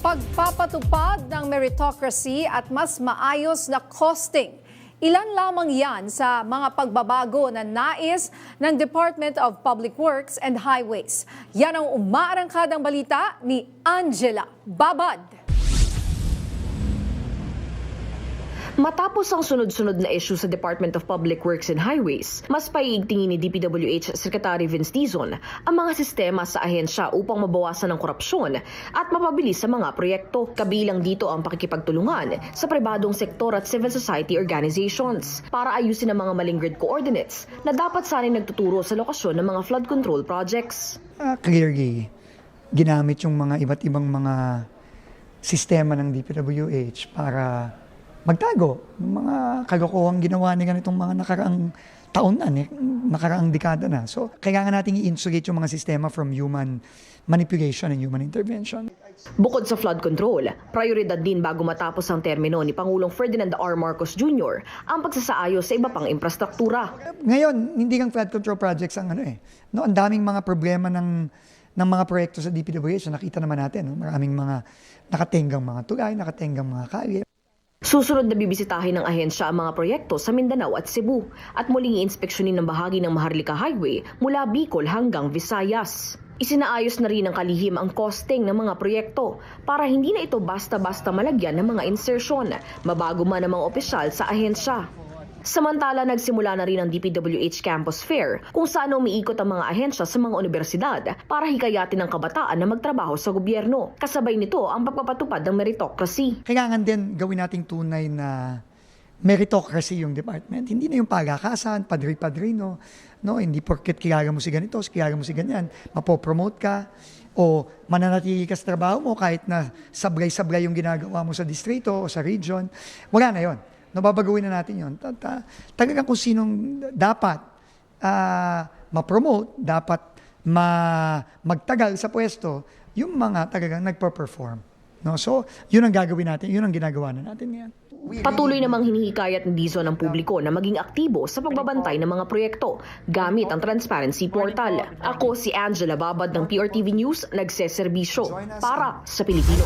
Pagpapatupad ng meritocracy at mas maayos na costing. Ilan lamang yan sa mga pagbabago na nais ng Department of Public Works and Highways. Yan ang umaarangkadang balita ni Angela Babad. Matapos ang sunod-sunod na issue sa Department of Public Works and Highways, mas paiigtingin ni DPWH Secretary Vince Dizon ang mga sistema sa ahensya upang mabawasan ang korupsyon at mapabilis sa mga proyekto. Kabilang dito ang pakikipagtulungan sa pribadong sektor at civil society organizations para ayusin ang mga maling grid coordinates na dapat sana'y nagtuturo sa lokasyon ng mga flood control projects. Clearly, ginamit yung mga iba't ibang mga sistema ng DPWH para magtago ng mga kalokohang ginawa ni ganitong mga nakaraang taon na, nakaraang dekada na. So, kailangan nating i-insulate yung mga sistema from human manipulation and human intervention. Bukod sa flood control, prioridad din bago matapos ang termino ni Pangulong Ferdinand R. Marcos Jr. ang pagsasaayos sa iba pang infrastruktura. Ngayon, hindi lang flood control projects ang No, ang daming mga problema ng mga proyekto sa DPWH na nakita naman natin. No? Maraming mga nakatenggang mga tulay, nakatenggang mga kalye. Susunod na bibisitahin ng ahensya ang mga proyekto sa Mindanao at Cebu at muling iinspeksyonin ng bahagi ng Maharlika Highway mula Bicol hanggang Visayas. Isinaayos na rin ng kalihim ang costing ng mga proyekto para hindi na ito basta-basta malagyan ng mga insertion, mabago man ang mga opisyal sa ahensya. Samantala, nagsimula na rin ang DPWH Campus Fair kung saan umiikot ang mga ahensya sa mga universidad para hikayatin ang kabataan na magtrabaho sa gobyerno. Kasabay nito ang pagpapatupad ng meritocracy. Kailangan din gawin nating tunay na meritocracy yung department. Hindi na yung pagkakasan, padri-padrino. No? Hindi porket kilala mo si ganito, kilala mo si ganyan, mapopromote ka o mananatili ka sa trabaho mo kahit na sablay-sablay yung ginagawa mo sa distrito o sa region. Wala na yon. Nababagawin na natin yun. Talagang kung sinong dapat ma-promote, dapat magtagal sa pwesto, yung mga talagang nagpa-perform. No? So, yun ang gagawin natin, yun ang ginagawa na natin ngayon. Patuloy namang hinihikayat ng Dizon ng publiko na maging aktibo sa pagbabantay ng mga proyekto gamit ang Transparency Portal. Ako si Angela Babad ng PRTV News, nagseserbisyo para sa Pilipino.